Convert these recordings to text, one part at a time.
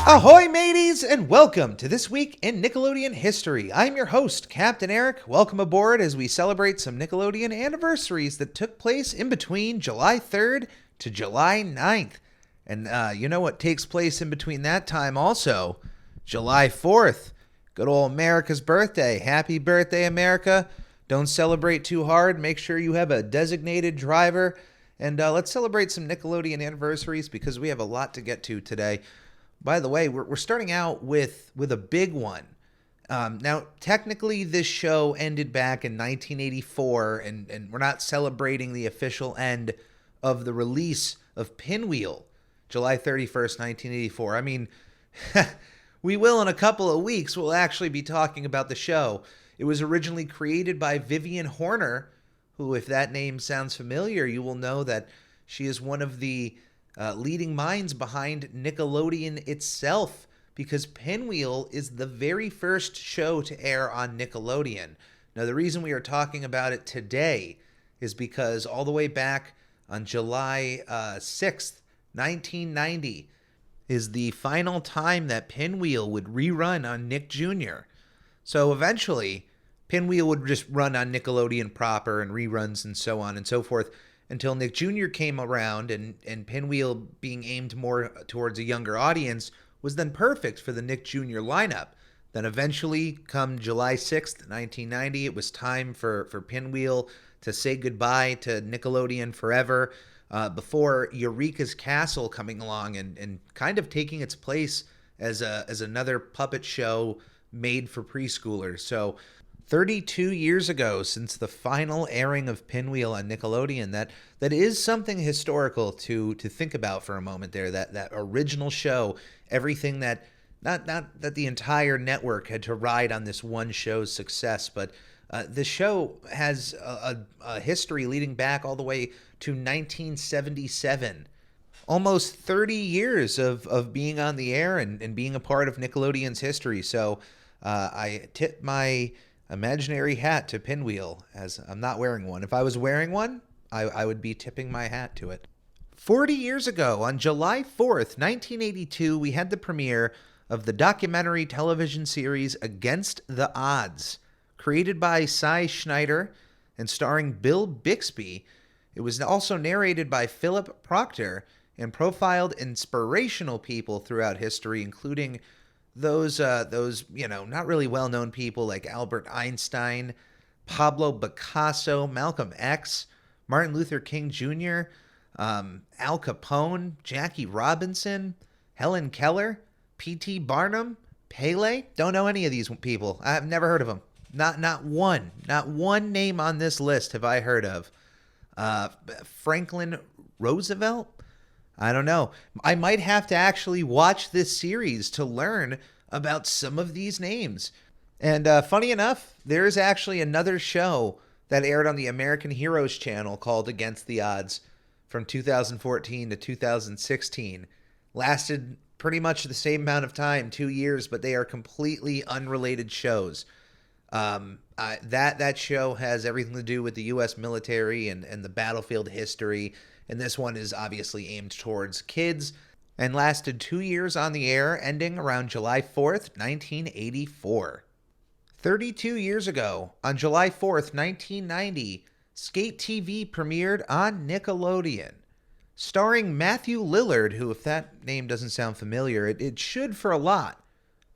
Ahoy, mateys, and welcome to This Week in Nickelodeon History. I'm your host, Captain Eric. Welcome aboard as we celebrate some Nickelodeon anniversaries that took place in between July 3rd to July 9th. And you know what takes place in between that time also? July 4th. Good old America's birthday. Happy birthday, America. Don't celebrate too hard. Make sure you have a designated driver. And let's celebrate some Nickelodeon anniversaries because we have a lot to get to today. By the way, we're starting out with a big one. Now, technically, this show ended back in 1984, and we're not celebrating the official end of the release of Pinwheel, July 31st, 1984. I mean, we will in a couple of weeks. We'll actually be talking about the show. It was originally created by Vivian Horner, who, if that name sounds familiar, you will know that she is one of the leading minds behind Nickelodeon itself, because Pinwheel is the very first show to air on Nickelodeon. Now, the reason we are talking about it today is because all the way back on July 6th, 1990, is the final time that Pinwheel would rerun on Nick Jr. So eventually, Pinwheel would just run on Nickelodeon proper and reruns and so on and so forth, until Nick Jr. came around, and Pinwheel, being aimed more towards a younger audience, was then perfect for the Nick Jr. lineup. Then eventually, come July 6th, 1990, it was time for Pinwheel to say goodbye to Nickelodeon forever, before Eureka's Castle coming along and kind of taking its place as another puppet show made for preschoolers. So 32 years ago since the final airing of Pinwheel on Nickelodeon, that is something historical to think about for a moment there. That original show, everything that not that the entire network had to ride on this one show's success, but the show has a history leading back all the way to 1977. Almost 30 years of being on the air and being a part of Nickelodeon's history. So I tip my imaginary hat to Pinwheel, as I'm not wearing one. If I was wearing one, I would be tipping my hat to it. 40 years ago, on July 4th, 1982, we had the premiere of the documentary television series Against the Odds. Created by Cy Schneider and starring Bill Bixby, it was also narrated by Philip Proctor and profiled inspirational people throughout history, including those not really well-known people like Albert Einstein, Pablo Picasso, Malcolm X, Martin Luther King Jr., Al Capone, Jackie Robinson, Helen Keller, P.T. Barnum, Pele. Don't know any of these people. I've never heard of them. Not one name on this list have I heard of. Franklin Roosevelt? I don't know. I might have to actually watch this series to learn about some of these names. And funny enough, there is actually another show that aired on the American Heroes channel called Against the Odds from 2014 to 2016. Lasted pretty much the same amount of time, 2 years, but they are completely unrelated shows. That show has everything to do with the U.S. military and the battlefield history. And this one is obviously aimed towards kids and lasted 2 years on the air, ending around July 4th, 1984. 32 years ago, on July 4th, 1990, Skate TV premiered on Nickelodeon. Starring Matthew Lillard, who, if that name doesn't sound familiar, it should for a lot.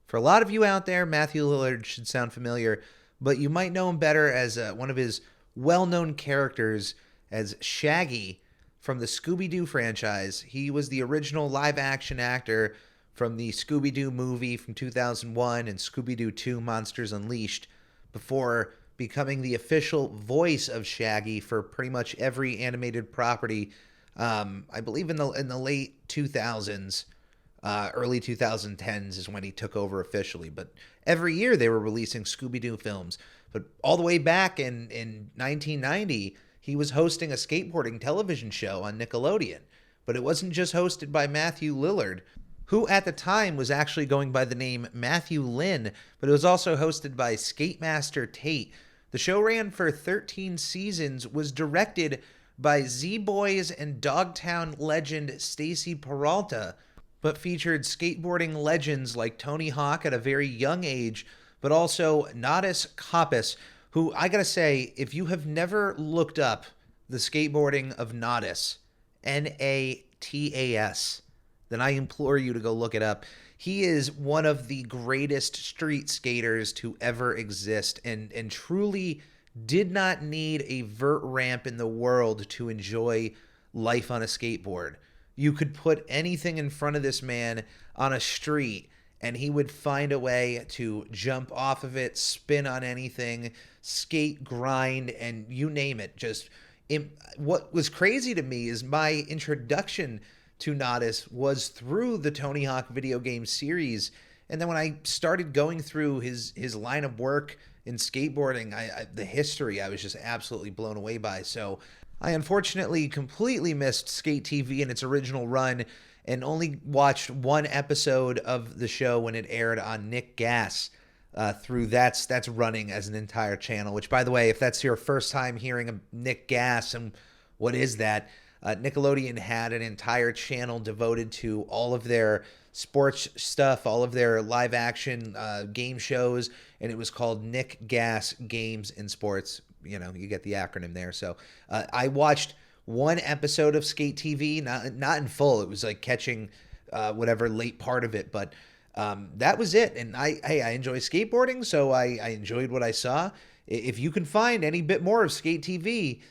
For a lot of you out there, Matthew Lillard should sound familiar, but you might know him better as one of his well-known characters as Shaggy from the Scooby-Doo franchise. He was the original live-action actor from the Scooby-Doo movie from 2001 and Scooby-Doo 2 Monsters Unleashed, before becoming the official voice of Shaggy for pretty much every animated property, I believe in the late 2000s, Early 2010s is when he took over officially. But every year they were releasing Scooby-Doo films. But all the way back in 1990, he was hosting a skateboarding television show on Nickelodeon. But it wasn't just hosted by Matthew Lillard, who at the time was actually going by the name Matthew Lynn, but it was also hosted by Skate Master Tate. The show ran for 13 seasons, was directed by Z-Boys and Dogtown legend Stacy Peralta, but featured skateboarding legends like Tony Hawk at a very young age, but also Natas Kappas, who I gotta say, if you have never looked up the skateboarding of Natas, Natas, then I implore you to go look it up. He is one of the greatest street skaters to ever exist, and truly did not need a vert ramp in the world to enjoy life on a skateboard. You could put anything in front of this man on a street, and he would find a way to jump off of it, spin on anything, skate, grind, and you name it. What was crazy to me is my introduction to Natas was through the Tony Hawk video game series. And then when I started going through his line of work in skateboarding, the history, I was just absolutely blown away by. So I unfortunately completely missed Skate TV in its original run and only watched one episode of the show when it aired on Nick Gas. That's running as an entire channel, which, by the way, if that's your first time hearing of Nick Gas and what is that, Nickelodeon had an entire channel devoted to all of their sports stuff, all of their live action game shows, and it was called Nick Gas Games and Sports. You know, you get the acronym there. So I watched one episode of Skate TV, not in full. It was like catching whatever late part of it, but that was it. And I enjoy skateboarding, so I enjoyed what I saw. If you can find any bit more of Skate TV,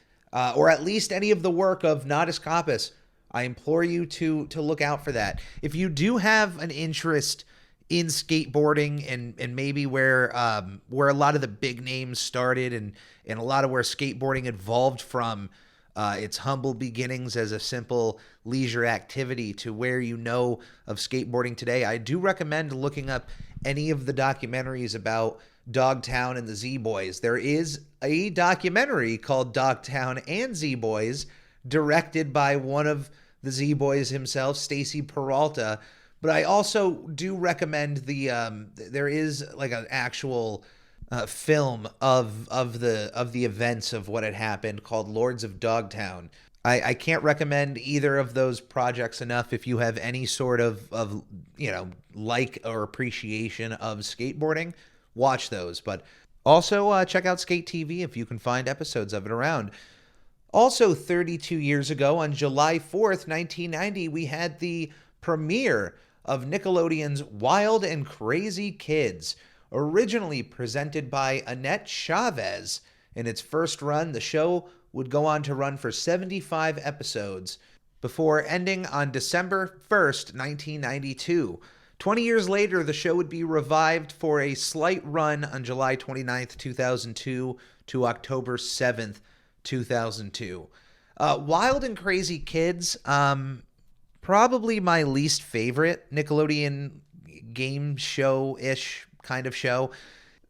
or at least any of the work of Natas Kappas, I implore you to look out for that. If you do have an interest in skateboarding and maybe where a lot of the big names started and a lot of where skateboarding evolved from its humble beginnings as a simple leisure activity to where you know of skateboarding today, I do recommend looking up any of the documentaries about Dogtown and the Z-Boys. There is a documentary called Dogtown and Z-Boys, directed by one of the Z-Boys himself, Stacy Peralta. But I also do recommend there is like an actual film of the events of what had happened called Lords of Dogtown. I can't recommend either of those projects enough. If you have any sort of like or appreciation of skateboarding, watch those. But also check out Skate TV if you can find episodes of it around. Also, 32 years ago, on July 4th, 1990, we had the premiere of Nickelodeon's Wild and Crazy Kids, originally presented by Annette Chavez. In its first run, the show would go on to run for 75 episodes before ending on December 1st, 1992. 20 years later, the show would be revived for a slight run on July 29th, 2002 to October 7th, 2002. Wild and Crazy Kids, probably my least favorite Nickelodeon game show-ish kind of show.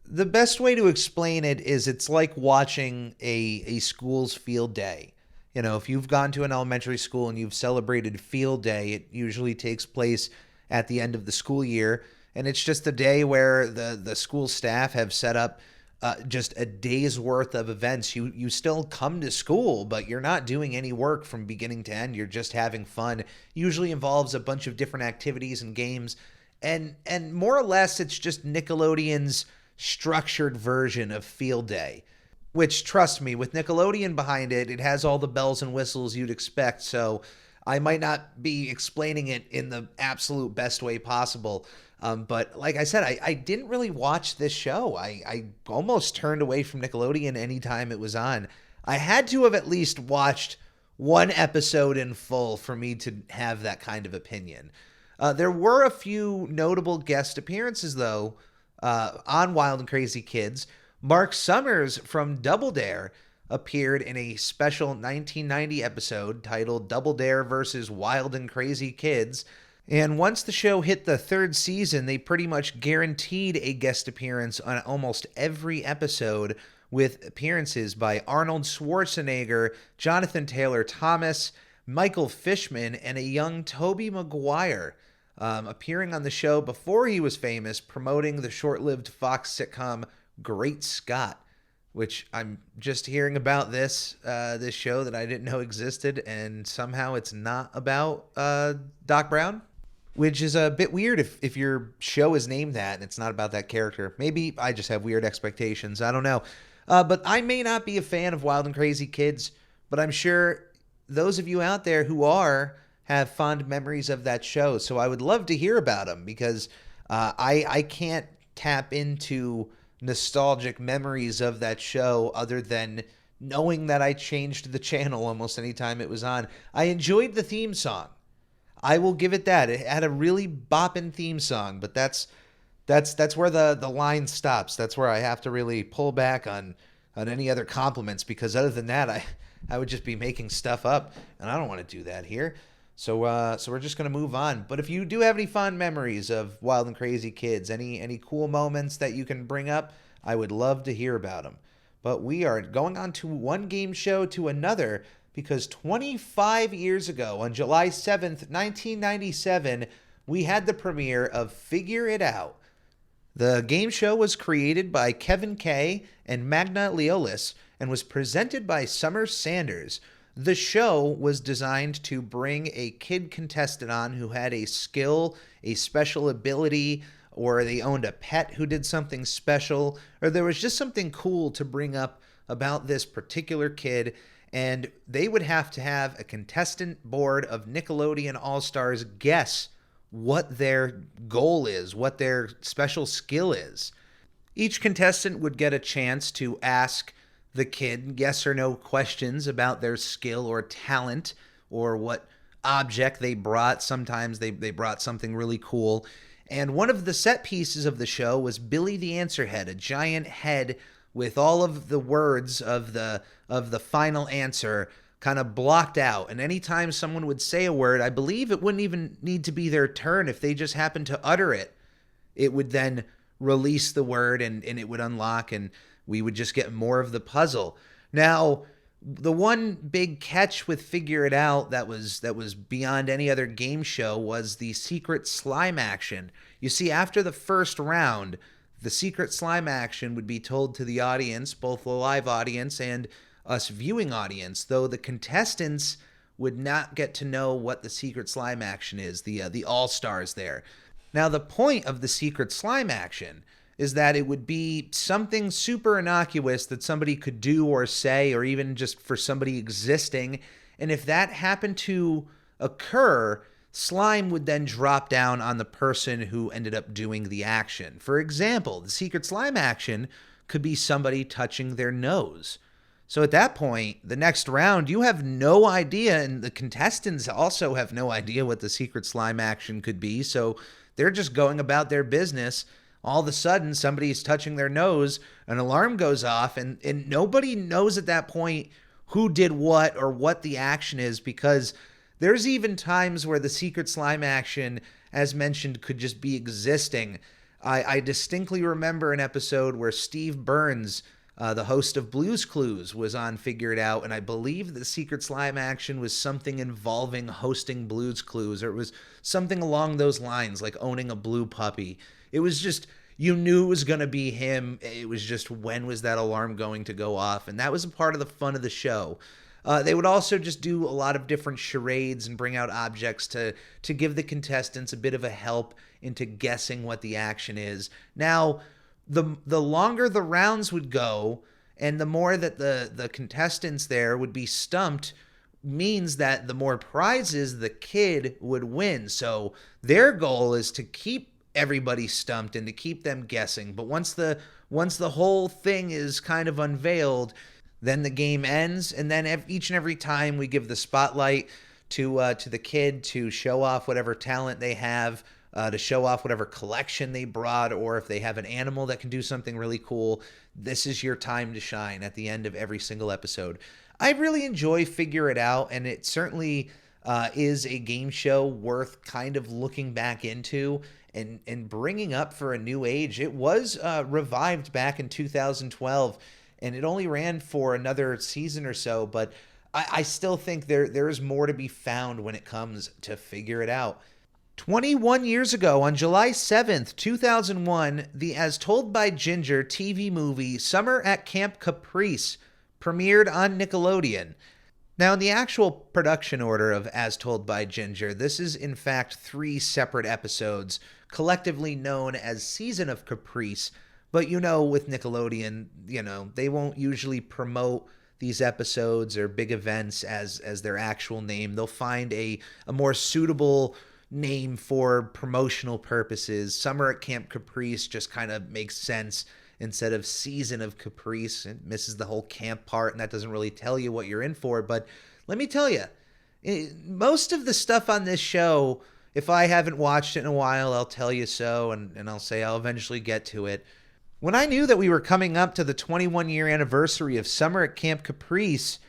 The best way to explain it is it's like watching a school's field day. You know, if you've gone to an elementary school and you've celebrated field day, it usually takes place at the end of the school year, and it's just a day where the school staff have set up just a day's worth of events. You still come to school, but you're not doing any work from beginning to end. You're just having fun. Usually involves a bunch of different activities and games, and more or less it's just Nickelodeon's structured version of field day, which, trust me, with Nickelodeon behind it, it has all the bells and whistles you'd expect. So I might not be explaining it in the absolute best way possible. But like I said, I didn't really watch this show. I almost turned away from Nickelodeon anytime it was on. I had to have at least watched one episode in full for me to have that kind of opinion. There were a few notable guest appearances, though, on Wild and Crazy Kids. Mark Summers from Double Dare appeared in a special 1990 episode titled Double Dare vs. Wild and Crazy Kids. And once the show hit the third season, they pretty much guaranteed a guest appearance on almost every episode, with appearances by Arnold Schwarzenegger, Jonathan Taylor Thomas, Michael Fishman, and a young Tobey Maguire appearing on the show before he was famous, promoting the short-lived Fox sitcom Great Scott, which I'm just hearing about this show that I didn't know existed, and somehow it's not about Doc Brown, which is a bit weird if your show is named that and it's not about that character. Maybe I just have weird expectations. I don't know. But I may not be a fan of Wild and Crazy Kids, but I'm sure those of you out there who are have fond memories of that show. So I would love to hear about them, because I can't tap into nostalgic memories of that show other than knowing that I changed the channel almost any time it was on. I enjoyed the theme song. I will give it that. It had a really bopping theme song, but that's where the line stops. That's where I have to really pull back on any other compliments, because other than that, I would just be making stuff up, and I don't want to do that here. So we're just going to move on. But if you do have any fond memories of Wild and Crazy Kids, any cool moments that you can bring up, I would love to hear about them. But we are going on to one game show to another, because 25 years ago, on July 7th, 1997, we had the premiere of Figure It Out. The game show was created by Kevin Kay and Magna Leolis and was presented by Summer Sanders. The show was designed to bring a kid contestant on who had a skill, a special ability, or they owned a pet who did something special, or there was just something cool to bring up about this particular kid, and they would have to have a contestant board of Nickelodeon All-Stars guess what their goal is, what their special skill is. Each contestant would get a chance to ask the kid yes or no questions about their skill or talent, or what object they brought. Sometimes they brought something really cool. And one of the set pieces of the show was Billy the Answer Head, a giant head with all of the words of the final answer kind of blocked out. And anytime someone would say a word, I believe it wouldn't even need to be their turn. If they just happened to utter it, it would then release the word, and it would unlock, and we would just get more of the puzzle. Now, the one big catch with Figure It Out that was beyond any other game show was the secret slime action. You see, after the first round, the secret slime action would be told to the audience, both the live audience and us viewing audience, though the contestants would not get to know what the secret slime action is, the all-stars there. Now, the point of the secret slime action is that it would be something super innocuous that somebody could do or say, or even just for somebody existing. And if that happened to occur, slime would then drop down on the person who ended up doing the action. For example, the secret slime action could be somebody touching their nose. So at that point, the next round, you have no idea, and the contestants also have no idea what the secret slime action could be. So they're just going about their business. All of a sudden, somebody's touching their nose, an alarm goes off, and nobody knows at that point who did what or what the action is, because there's even times where the secret slime action, as mentioned, could just be existing. I distinctly remember an episode where Steve Burns, the host of Blue's Clues, was on Figure It Out, and I believe the secret slime action was something involving hosting Blue's Clues, or it was something along those lines, like owning a blue puppy. It was just, you knew it was going to be him. It was just, when was that alarm going to go off? And that was a part of the fun of the show. They would also just do a lot of different charades and bring out objects to give the contestants a bit of a help into guessing what the action is. Now, the longer the rounds would go, and the more that the contestants there would be stumped, means that the more prizes the kid would win. So their goal is to keep everybody stumped and to keep them guessing. But once the whole thing is kind of unveiled, then the game ends, and then each and every time we give the spotlight to the kid to show off whatever talent they have, to show off whatever collection they brought, or if they have an animal that can do something really cool. This is your time to shine at the end of every single episode. I really enjoy Figure It Out, and it certainly is a game show worth kind of looking back into and bringing up for a new age. It was revived back in 2012, and it only ran for another season or so, but I still think there is more to be found when it comes to figure it out. 21 years ago, on July 7th, 2001, the As Told by Ginger TV movie Summer at Camp Caprice premiered on Nickelodeon. Now, in the actual production order of As Told by Ginger, this is in fact 3 separate episodes, collectively known as Season of Caprice. But with Nickelodeon, they won't usually promote these episodes or big events as their actual name. They'll find a more suitable name for promotional purposes. Summer at Camp Caprice just kind of makes sense instead of Season of Caprice. It misses the whole camp part, and that doesn't really tell you what you're in for. But let me tell you, most of the stuff on this show, if I haven't watched it in a while, I'll tell you so, and I'll say I'll eventually get to it. When I knew that we were coming up to the 21-year anniversary of Summer at Camp Caprice,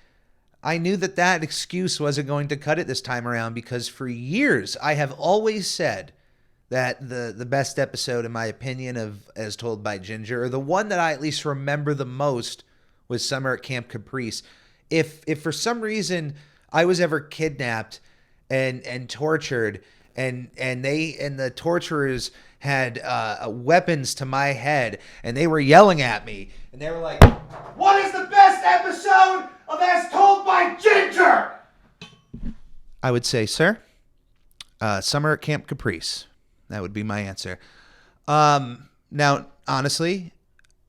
I knew that excuse wasn't going to cut it this time around, because for years I have always said that the best episode, in my opinion, of As Told by Ginger, or the one that I at least remember the most, was Summer at Camp Caprice. If for some reason I was ever kidnapped and tortured, and the torturers had weapons to my head, and they were yelling at me, and they were like, "What is the best episode of As Told by Ginger?" I would say, "Sir, Summer at Camp Caprice." That would be my answer. Now, honestly,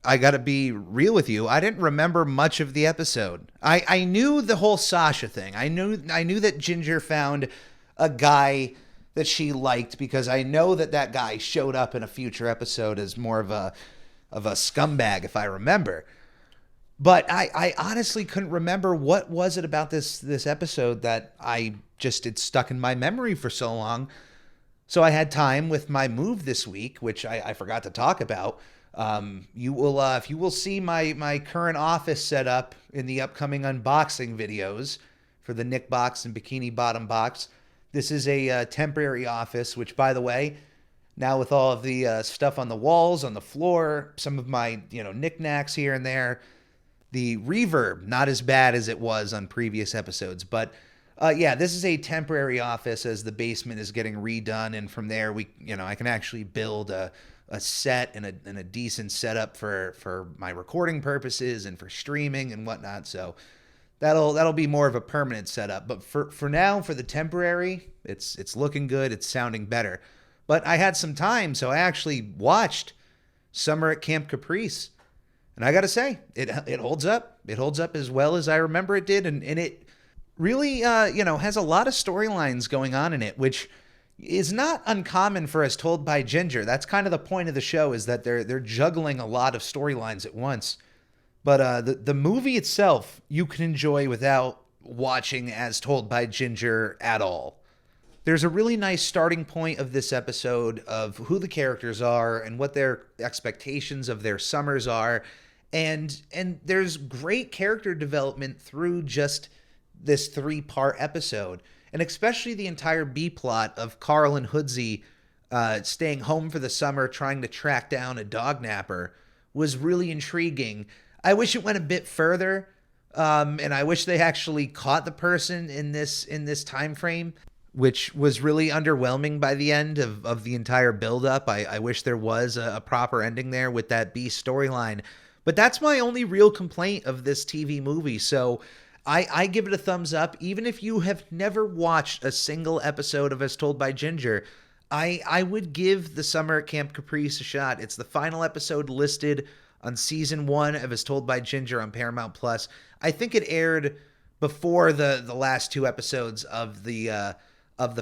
I gotta be real with you. I didn't remember much of the episode. I knew the whole Sasha thing. I knew that Ginger found a guy that she liked, because I know that guy showed up in a future episode as more of a scumbag, if I remember. But I honestly couldn't remember what was it about this episode that it stuck in my memory for so long. So I had time with my move this week, which I forgot to talk about. If you will see my current office set up in the upcoming unboxing videos for the Nick box and Bikini Bottom box. This is a temporary office, which, by the way, now with all of the stuff on the walls, on the floor, some of my knickknacks here and there, the reverb not as bad as it was on previous episodes. But this is a temporary office as the basement is getting redone, and from there I can actually build a set and a decent setup for my recording purposes and for streaming and whatnot. So that'll be more of a permanent setup. But for now, for the temporary, it's looking good. It's sounding better. But I had some time, so I actually watched Summer at Camp Caprice, and I gotta say, it holds up. It holds up as well as I remember it did, and it really has a lot of storylines going on in it, which is not uncommon for As Told by Ginger. That's kind of the point of the show, is that they're juggling a lot of storylines at once. But the movie itself, you can enjoy without watching As Told by Ginger at all. There's a really nice starting point of this episode of who the characters are and what their expectations of their summers are. And there's great character development through just this 3-part episode. And especially the entire B-plot of Carl and Hoodsey staying home for the summer, trying to track down a dog napper, was really intriguing. I wish it went a bit further, and I wish they actually caught the person in this time frame, which was really underwhelming by the end of the entire buildup. I wish there was a proper ending there with that B storyline. But that's my only real complaint of this TV movie. So I give it a thumbs up. Even if you have never watched a single episode of As Told by Ginger, I would give the Summer at Camp Caprice a shot. It's the final episode listed on season 1 of As Told by Ginger on Paramount Plus. I think it aired before the last 2 episodes of the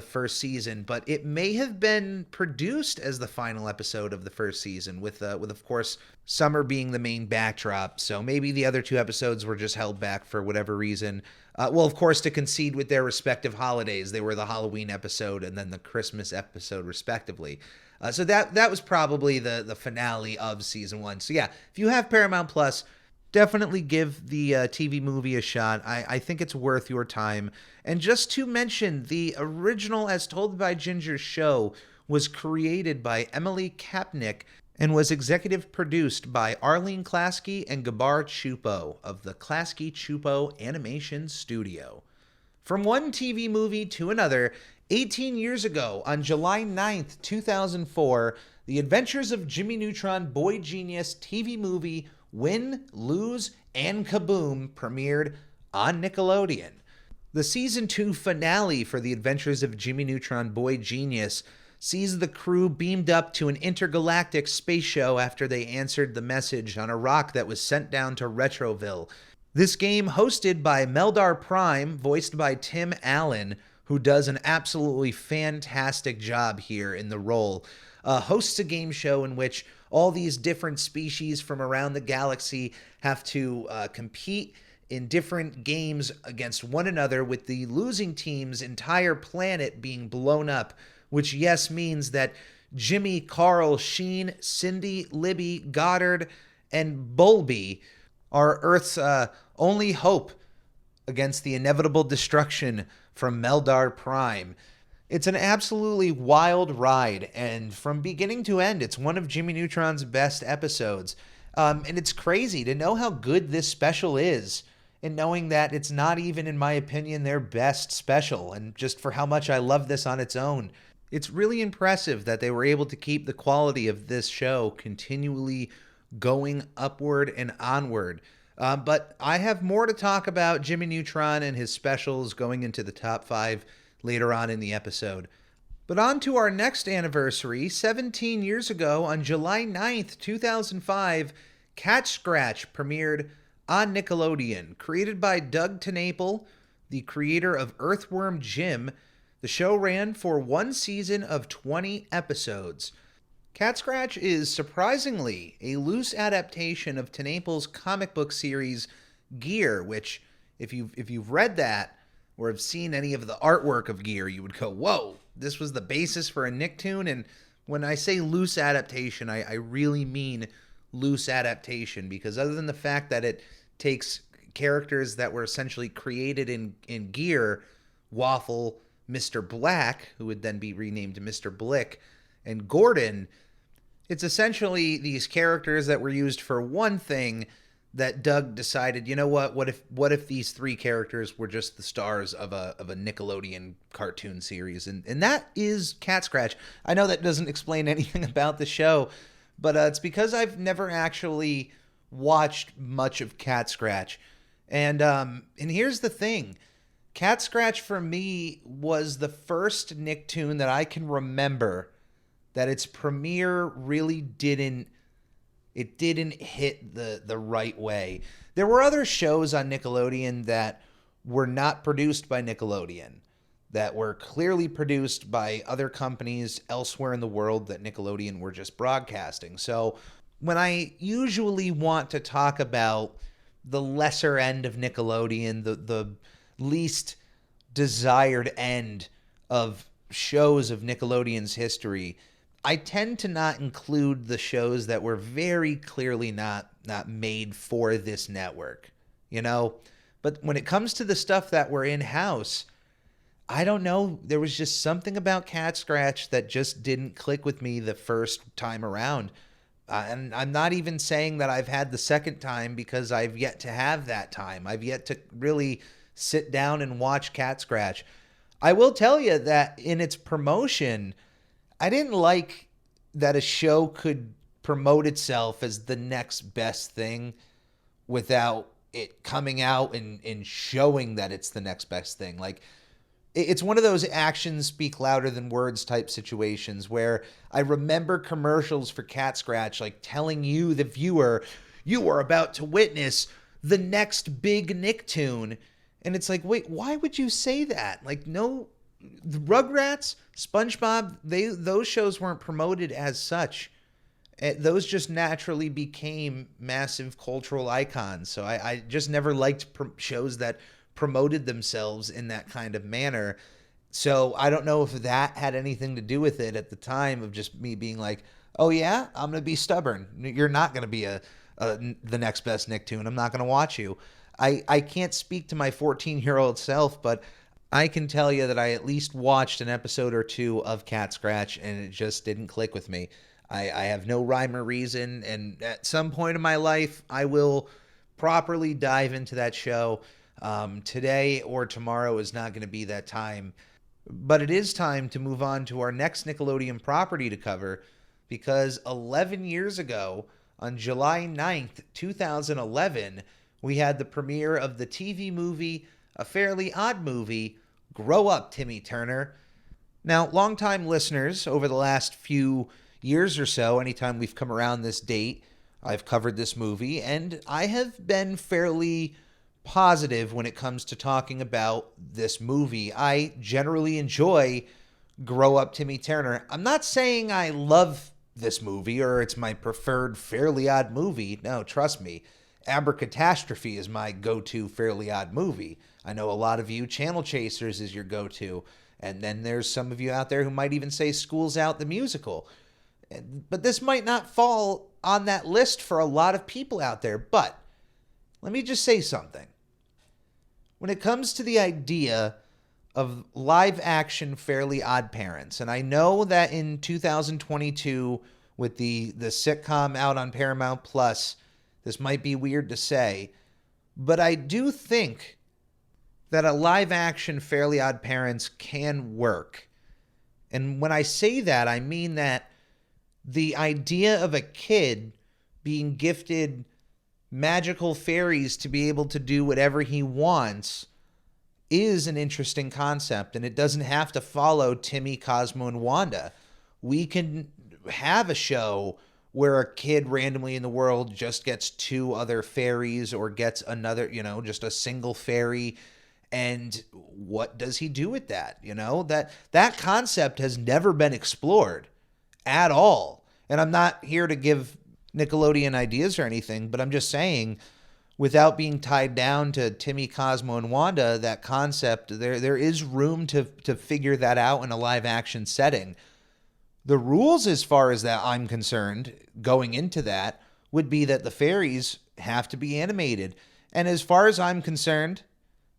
first season, but it may have been produced as the final episode of the first season, with of course summer being the main backdrop. So maybe the other 2 episodes were just held back for whatever reason. Well, of course, to concede with their respective holidays. They were the Halloween episode and then the Christmas episode, respectively. So that was probably the finale of season 1. So yeah, if you have Paramount Plus, definitely give the TV movie a shot. I think it's worth your time. And just to mention, the original As Told by Ginger show was created by Emily Kapnick and was executive produced by Arlene Klasky and Gabar Chupo of the Klasky Chupo Animation Studio. From one TV movie to another, 18 years ago, on July 9th, 2004, The Adventures of Jimmy Neutron Boy Genius TV movie Win, Lose, and Kaboom premiered on Nickelodeon. The Season 2 finale for The Adventures of Jimmy Neutron Boy Genius sees the crew beamed up to an intergalactic space show after they answered the message on a rock that was sent down to Retroville. This game, hosted by Meldar Prime, voiced by Tim Allen, who does an absolutely fantastic job here in the role, hosts a game show in which all these different species from around the galaxy have to compete in different games against one another, with the losing team's entire planet being blown up, which, yes, means that Jimmy, Carl, Sheen, Cindy, Libby, Goddard, and Bulby are Earth's only hope against the inevitable destruction from Meldar Prime. It's an absolutely wild ride, and from beginning to end, it's one of Jimmy Neutron's best episodes. And it's crazy to know how good this special is, and knowing that it's not even, in my opinion, their best special, and just for how much I love this on its own. It's really impressive that they were able to keep the quality of this show continually going upward and onward. But I have more to talk about Jimmy Neutron and his specials going into the top 5 later on in the episode. But on to our next anniversary. 17 years ago, on July 9th, 2005, Catscratch premiered on Nickelodeon. Created by Doug TenNapel, the creator of Earthworm Jim, the show ran for one season of 20 episodes. Catscratch is surprisingly a loose adaptation of TenNapel's comic book series Gear, which, if you've read that or have seen any of the artwork of Gear, you would go, whoa, this was the basis for a Nicktoon. And when I say loose adaptation, I really mean loose adaptation, because other than the fact that it takes characters that were essentially created in Gear, Waffle, Mr. Black, who would then be renamed Mr. Blick, and Gordon, it's essentially these characters that were used for one thing that Doug decided, you know what if these 3 characters were just the stars of a Nickelodeon cartoon series, and that is Catscratch. I know that doesn't explain anything about the show, but it's because I've never actually watched much of Catscratch. And here's the thing. Catscratch for me was the first Nicktoon that I can remember that its premiere really didn't hit the right way. There were other shows on Nickelodeon that were not produced by Nickelodeon, that were clearly produced by other companies elsewhere in the world that Nickelodeon were just broadcasting. So when I usually want to talk about the lesser end of Nickelodeon, the least desired end of shows of Nickelodeon's history, I tend to not include the shows that were very clearly not made for this network, you know? But when it comes to the stuff that were in-house, I don't know, there was just something about Catscratch that just didn't click with me the first time around. And I'm not even saying that I've had the second time, because I've yet to have that time. I've yet to really sit down and watch Catscratch. I will tell you that in its promotion, I didn't like that a show could promote itself as the next best thing without it coming out and showing that it's the next best thing. Like, it's one of those actions speak louder than words type situations where I remember commercials for Catscratch like telling you, the viewer, you are about to witness the next big Nicktoon. And it's like, wait, why would you say that? Like, no, the Rugrats, SpongeBob, those shows weren't promoted as such. Those just naturally became massive cultural icons. So I just never liked shows that promoted themselves in that kind of manner. So I don't know if that had anything to do with it at the time, of just me being like, oh yeah, I'm going to be stubborn. You're not going to be a the next best Nicktoon. I'm not going to watch you. I can't speak to my 14-year-old self, but I can tell you that I at least watched an episode or two of Catscratch, and it just didn't click with me. I have no rhyme or reason, and at some point in my life, I will properly dive into that show. Today or tomorrow is not going to be that time. But it is time to move on to our next Nickelodeon property to cover, because 11 years ago, on July 9th, 2011, we had the premiere of the TV movie, A Fairly Odd Movie, Grow Up, Timmy Turner. Now, longtime listeners, over the last few years or so, anytime we've come around this date, I've covered this movie, and I have been fairly positive when it comes to talking about this movie. I generally enjoy Grow Up, Timmy Turner. I'm not saying I love this movie or it's my preferred Fairly Odd movie. No, trust me. Abracatastrophe is my go-to Fairly Odd movie. I know a lot of you, Channel Chasers is your go-to. And then there's some of you out there who might even say School's Out the musical. But this might not fall on that list for a lot of people out there. But let me just say something. When it comes to the idea of live-action Fairly Odd Parents, and I know that in 2022, with the sitcom out on Paramount Plus, this might be weird to say, but I do think that a live-action Fairly Odd Parents can work. And when I say that, I mean that the idea of a kid being gifted magical fairies to be able to do whatever he wants is an interesting concept, and it doesn't have to follow Timmy, Cosmo, and Wanda. We can have a show where a kid randomly in the world just gets two other fairies or gets another, just a single fairy, and what does he do with that? That concept has never been explored at all. And I'm not here to give Nickelodeon ideas or anything, but I'm just saying, without being tied down to Timmy, Cosmo, and Wanda, that concept, there is room to figure that out in a live action setting. The rules, as far as that I'm concerned, going into that, would be that the fairies have to be animated. And as far as I'm concerned,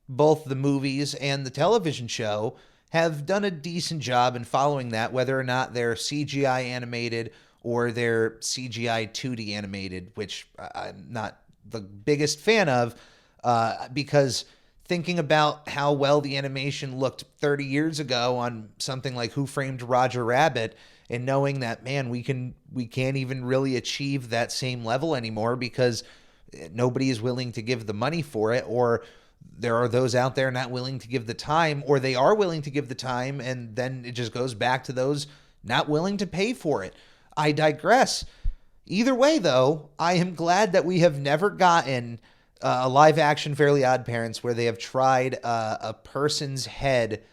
both the movies and the television show have done a decent job in following that, whether or not they're CGI animated or they're CGI 2D animated, which I'm not the biggest fan of, because thinking about how well the animation looked 30 years ago on something like Who Framed Roger Rabbit, and knowing that, man, we can't even really achieve that same level anymore because nobody is willing to give the money for it, or there are those out there not willing to give the time, or they are willing to give the time, and then it just goes back to those not willing to pay for it. I digress. Either way, though, I am glad that we have never gotten a live-action Fairly Odd Parents where they have tried a person's head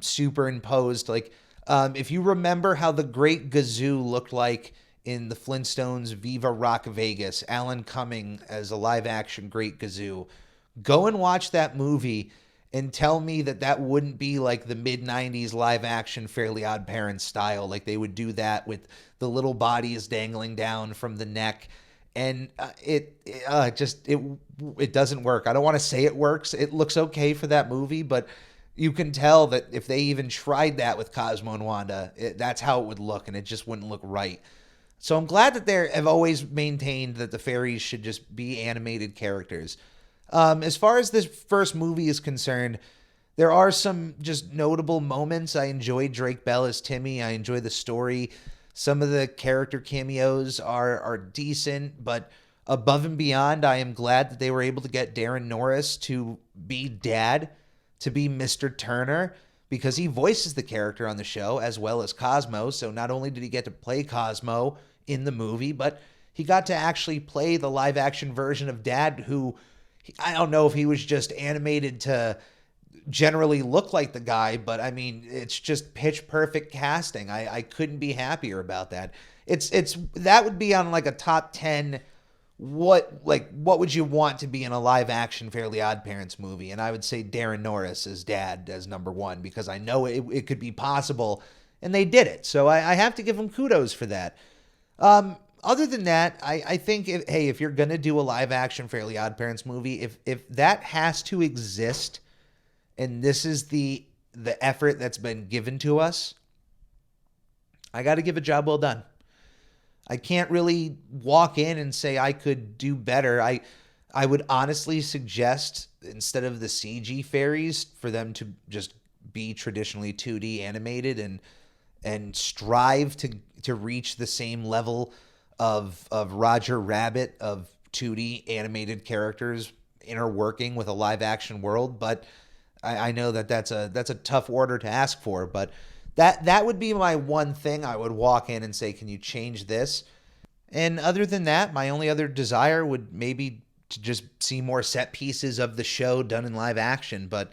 superimposed. Like, if you remember how the Great Gazoo looked like in the Flintstones' Viva Rock Vegas, Alan Cumming as a live-action Great Gazoo, go and watch that movie and tell me that wouldn't be like the mid-90s live-action Fairly Odd Parents style. Like, they would do that with the little bodies dangling down from the neck. And it doesn't work. I don't want to say it works. It looks okay for that movie, but you can tell that if they even tried that with Cosmo and Wanda, that's how it would look, and it just wouldn't look right. So I'm glad that they have always maintained that the fairies should just be animated characters. As far as this first movie is concerned, there are some just notable moments. I enjoyed Drake Bell as Timmy. I enjoy the story. Some of the character cameos are decent, but above and beyond, I am glad that they were able to get Darren Norris to be Dad, to be Mr. Turner, because he voices the character on the show as well as Cosmo. So not only did he get to play Cosmo in the movie, but he got to actually play the live-action version of Dad, who I don't know if he was just animated to generally look like the guy, but I mean, it's just pitch perfect casting. I couldn't be happier about that. It's that would be on like a top 10. What would you want to be in a live action Fairly Odd Parents movie? And I would say Darren Norris as Dad as number one, because I know it could be possible, and they did it. So I have to give them kudos for that. Other than that, I think, if you're going to do a live action Fairly Odd Parents movie, if that has to exist and this is the effort that's been given to us, I got to give a job well done. I can't really walk in and say I could do better. I would honestly suggest, instead of the CG fairies, for them to just be traditionally 2D animated and strive to reach the same level of Roger Rabbit, of 2D animated characters interworking with a live action world. But I know that's a tough order to ask for, but that would be my one thing I would walk in and say, can you change this? And other than that, my only other desire would maybe to just see more set pieces of the show done in live action. But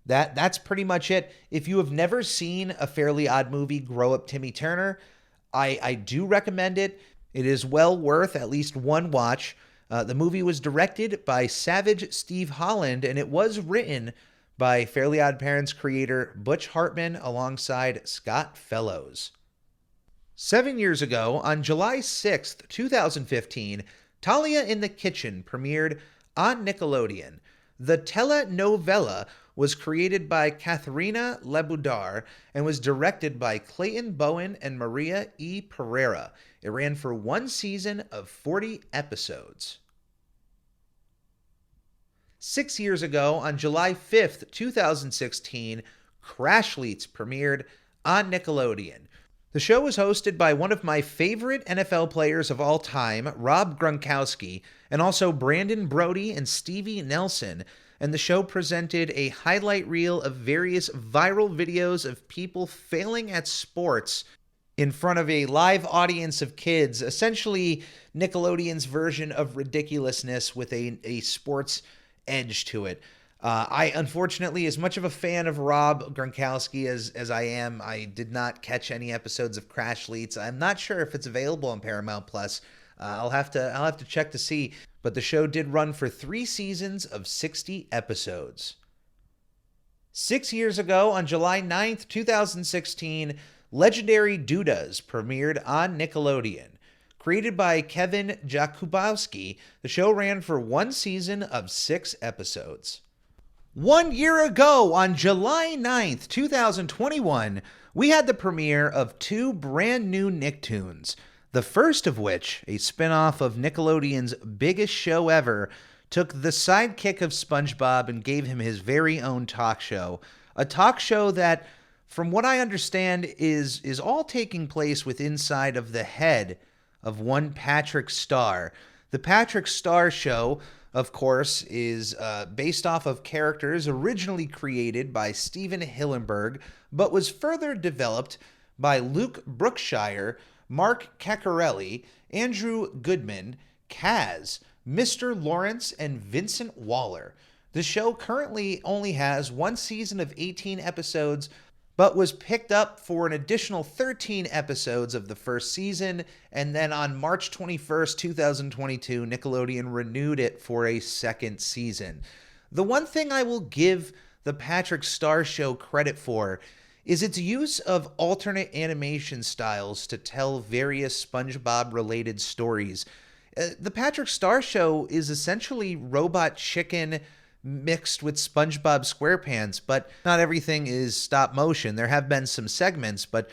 that's pretty much it. If you have never seen a Fairly Odd movie, Grow Up Timmy Turner, I do recommend it. It is well worth at least one watch. The movie was directed by Savage Steve Holland, and it was written by Fairly Odd Parents creator Butch Hartman alongside Scott Fellows. 7 years ago, on July 6th, 2015, Talia in the Kitchen premiered on Nickelodeon. The telenovela was created by Katharina Lebudar and was directed by Clayton Bowen and Maria E. Pereira. It ran for one season of 40 episodes. 6 years ago, on July 5th, 2016, Crashleets premiered on Nickelodeon. The show was hosted by one of my favorite NFL players of all time, Rob Gronkowski, and also Brandon Brody and Stevie Nelson, and the show presented a highlight reel of various viral videos of people failing at sports in front of a live audience of kids, essentially Nickelodeon's version of ridiculousness with a sports edge to it. I, unfortunately, as much of a fan of Rob Gronkowski as I am, I did not catch any episodes of Crashleets. I'm not sure if it's available on Paramount Plus. I'll have to check to see. But the show did run for 3 seasons of 60 episodes. 6 years ago, on July 9th, 2016, Legendary Dudas premiered on Nickelodeon. Created by Kevin Jakubowski, the show ran for one season of 6 episodes. 1 year ago, on July 9th, 2021, we had the premiere of 2 brand new Nicktoons. The first of which, a spin-off of Nickelodeon's biggest show ever, took the sidekick of SpongeBob and gave him his very own talk show. A talk show that, from what I understand, is all taking place inside of the head of one Patrick Star. The Patrick Star Show, of course, is based off of characters originally created by Steven Hillenburg, but was further developed by Luke Brookshire, Mark Caccarelli, Andrew Goodman, Kaz, Mr. Lawrence, and Vincent Waller. The show currently only has one season of 18 episodes, but was picked up for an additional 13 episodes of the first season, and then on March 21st, 2022, Nickelodeon renewed it for a second season. The one thing I will give the Patrick Star Show credit for is its use of alternate animation styles to tell various SpongeBob-related stories. The Patrick Star Show is essentially Robot Chicken mixed with SpongeBob SquarePants, but not everything is stop motion. There have been some segments, but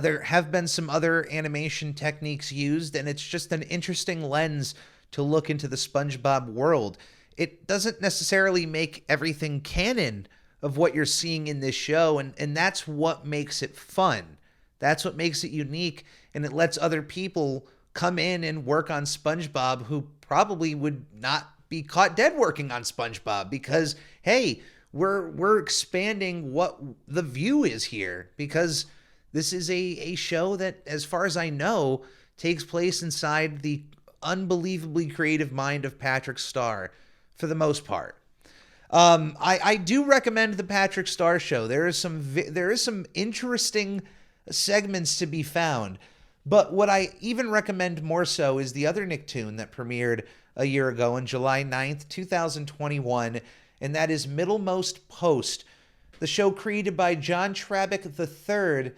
there have been some other animation techniques used, and it's just an interesting lens to look into the SpongeBob world. It doesn't necessarily make everything canon of what you're seeing in this show, and that's what makes it fun. That's what makes it unique, and it lets other people come in and work on SpongeBob who probably would not be caught dead working on SpongeBob, because, hey, we're expanding what the view is here, because this is a show that, as far as I know, takes place inside the unbelievably creative mind of Patrick Star for the most part. I do recommend the Patrick Star Show. There is some interesting segments to be found, but what I even recommend more so is the other Nicktoon that premiered a year ago on July 9th, 2021, and that is Middlemost Post, the show created by John Trabick III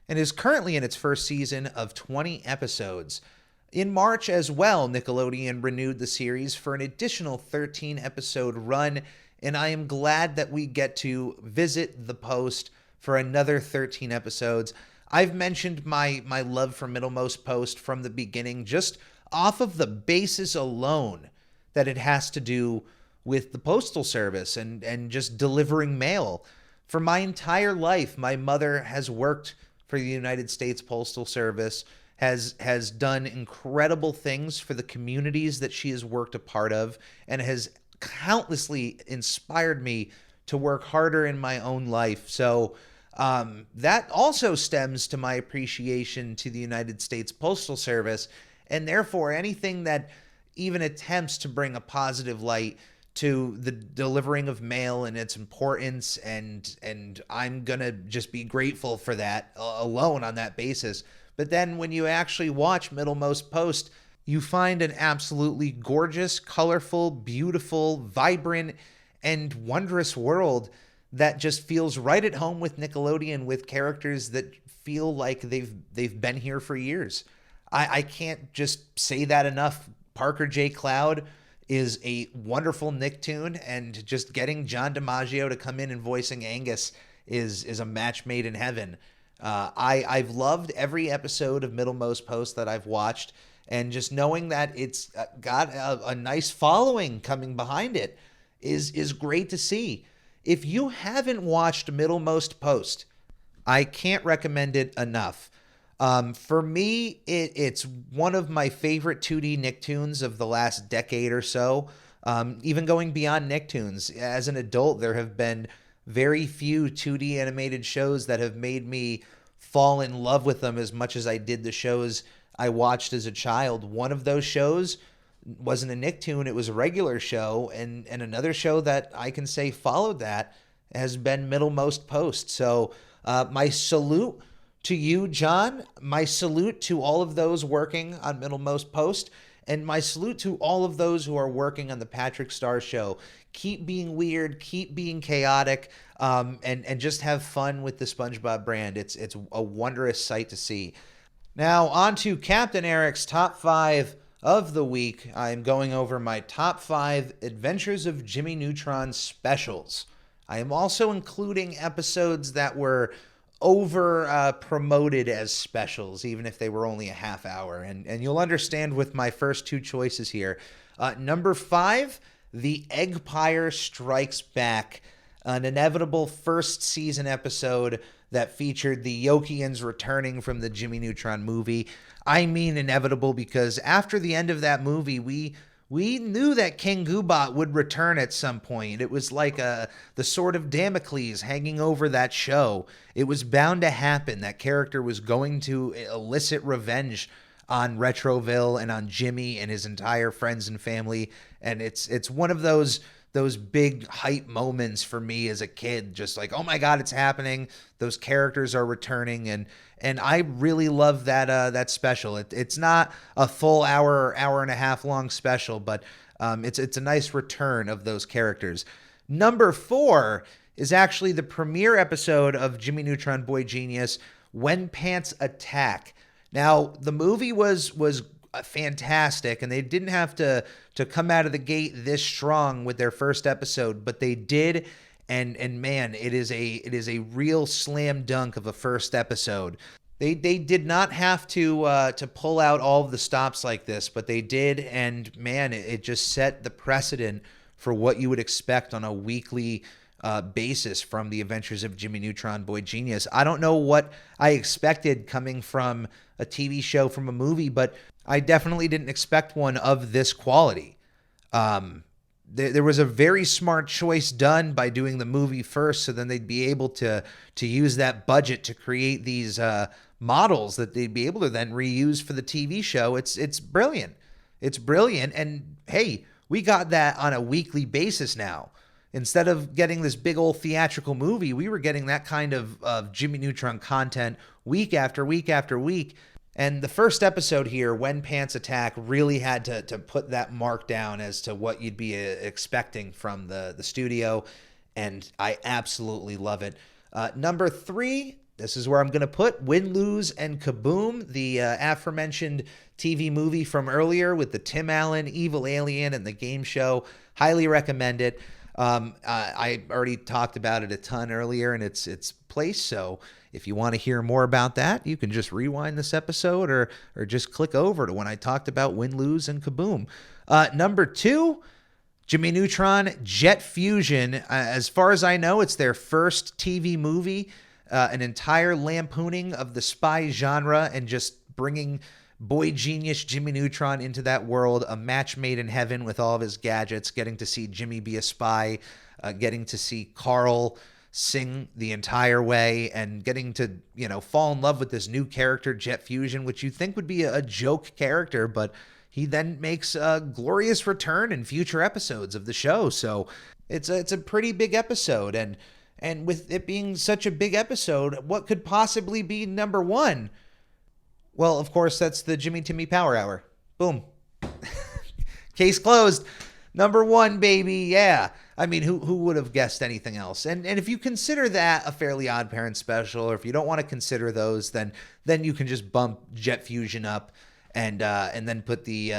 and is currently in its first season of 20 episodes. In March as well, Nickelodeon renewed the series for an additional 13-episode run, and I am glad that we get to visit the Post for another 13 episodes. I've mentioned my love for Middlemost Post from the beginning, just off of the basis alone that it has to do with the Postal Service and just delivering mail. For my entire life, my mother has worked for the United States Postal Service, has done incredible things for the communities that she has worked a part of, and has countlessly inspired me to work harder in my own life. So that also stems to my appreciation to the United States Postal Service, and therefore anything that even attempts to bring a positive light to the delivering of mail and its importance, and I'm gonna just be grateful for that alone on that basis. But then when you actually watch Middlemost Post, you find an absolutely gorgeous, colorful, beautiful, vibrant, and wondrous world that just feels right at home with Nickelodeon, with characters that feel like they've been here for years. I can't just say that enough. Parker J. Cloud is a wonderful Nicktoon, and just getting John DiMaggio to come in and voicing Angus is a match made in heaven. I've loved every episode of Middlemost Post that I've watched, and just knowing that it's got a nice following coming behind it is great to see. If you haven't watched Middlemost Post, I can't recommend it enough. For me, it's one of my favorite 2D Nicktoons of the last decade or so. Even going beyond Nicktoons, as an adult, there have been very few 2D animated shows that have made me fall in love with them as much as I did the shows I watched as a child. One of those shows wasn't a Nicktoon, it was a regular show, and another show that I can say followed that has been Middlemost Post. So my salute to you, John. My salute to all of those working on Middlemost Post, and my salute to all of those who are working on the Patrick Star Show. Keep being weird, keep being chaotic, and just have fun with the SpongeBob brand. It's a wondrous sight to see. Now, on to Captain Eric's top 5 of the week. I'm going over my top 5 Adventures of Jimmy Neutron specials. I am also including episodes that were over promoted as specials, even if they were only a half hour. And you'll understand with my first two choices here. Number 5, The Eggpire Strikes Back, an inevitable first season episode that featured the Yokians returning from the Jimmy Neutron movie. I mean inevitable because after the end of that movie, we knew that King Goobot would return at some point. It was like the sword of Damocles hanging over that show. It was bound to happen. That character was going to elicit revenge on Retroville and on Jimmy and his entire friends and family. And it's one of those big hype moments for me as a kid. Just like, oh my God, it's happening. Those characters are returning, and I really love that special. It's not a full hour and a half long special, but it's a nice return of those characters. Number 4 is actually the premiere episode of Jimmy Neutron Boy Genius, When Pants Attack. Now, the movie was fantastic, and they didn't have to come out of the gate this strong with their first episode, but they did. And man, it is a real slam dunk of a first episode. They did not have to pull out all of the stops like this, but they did, and man, it just set the precedent for what you would expect on a weekly basis from the Adventures of Jimmy Neutron Boy Genius. I don't know what I expected coming from a TV show from a movie, but I definitely didn't expect one of this quality. There was a very smart choice done by doing the movie first, so then they'd be able to use that budget to create these models that they'd be able to then reuse for the TV show. It's brilliant. It's brilliant. And hey, we got that on a weekly basis now. Instead of getting this big old theatrical movie, we were getting that kind of Jimmy Neutron content week after week after week. And the first episode here, When Pants Attack, really had to put that mark down as to what you'd be expecting from the studio. And I absolutely love it. Number 3 this is where I'm going to put Win, Lose, and Kaboom, the aforementioned TV movie from earlier with the Tim Allen evil alien and the game show. Highly recommend it. I already talked about it a ton earlier in its place, so if you want to hear more about that, you can just rewind this episode or just click over to when I talked about Win, Lose, and Kaboom. Number 2, Jimmy Neutron Jet Fusion. As far as I know, it's their first TV movie, an entire lampooning of the spy genre and just bringing boy genius Jimmy Neutron into that world, a match made in heaven with all of his gadgets, getting to see Jimmy be a spy, getting to see Carl sing the entire way, and getting to, fall in love with this new character, Jet Fusion, which you think would be a joke character, but he then makes a glorious return in future episodes of the show. So it's a pretty big episode, and with it being such a big episode, what could possibly be number 1? Well, of course, that's the Jimmy Timmy Power Hour. Boom. Case closed. Number 1, baby. Yeah. I mean, who would have guessed anything else? And if you consider that a Fairly Odd Parents special, or if you don't want to consider those, then you can just bump Jet Fusion up and then put the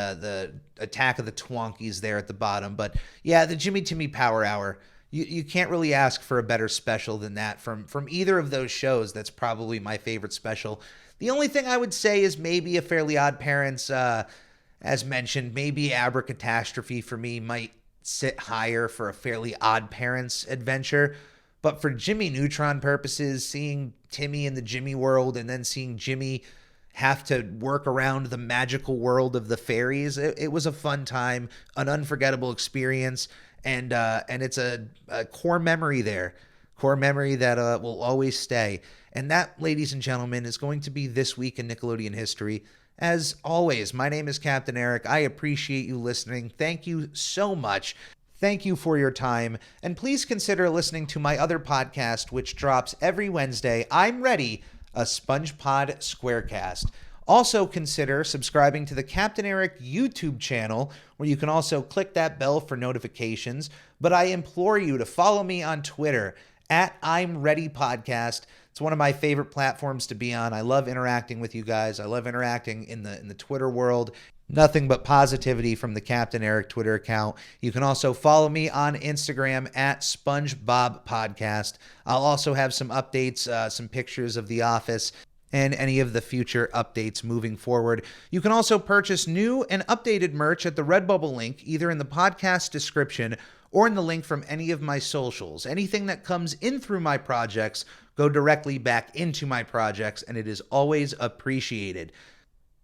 Attack of the Twonkies there at the bottom. But yeah, the Jimmy Timmy Power Hour. You can't really ask for a better special than that from either of those shows. That's probably my favorite special. The only thing I would say is maybe a Fairly Odd Parents, as mentioned, maybe Abracatastrophe for me might sit higher for a Fairly Odd Parents adventure. But for Jimmy Neutron purposes, seeing Timmy in the Jimmy world and then seeing Jimmy have to work around the magical world of the fairies, it was a fun time, an unforgettable experience, and it's a core memory there. Core memory that will always stay. And that, ladies and gentlemen, is going to be This Week in Nickelodeon History. As always, my name is Captain Eric. I appreciate you listening. Thank you so much. Thank you for your time. And please consider listening to my other podcast, which drops every Wednesday. I'm Ready, a SpongePod Squarecast. Also consider subscribing to the Captain Eric YouTube channel, where you can also click that bell for notifications. But I implore you to follow me on Twitter at I'm Ready Podcast. It's one of my favorite platforms to be on. I love interacting with you guys. I love interacting in the Twitter world. Nothing but positivity from the Captain Eric Twitter account. You can also follow me on Instagram at SpongeBob Podcast. I'll also have some updates, some pictures of The Office, and any of the future updates moving forward. You can also purchase new and updated merch at the Redbubble link, either in the podcast description or in the link from any of my socials. Anything that comes in through my projects go directly back into my projects, and it is always appreciated.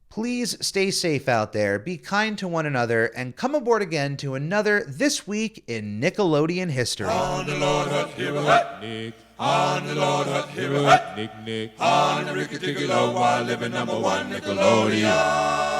Please stay safe out there, be kind to one another, and come aboard again to another This Week in Nickelodeon History. On the Lord, hut, here, hut, Nick. On the Lord, hut, here, hut, Nick, Nick. On the Ricky Ticky Low, while living number 1 Nickelodeon.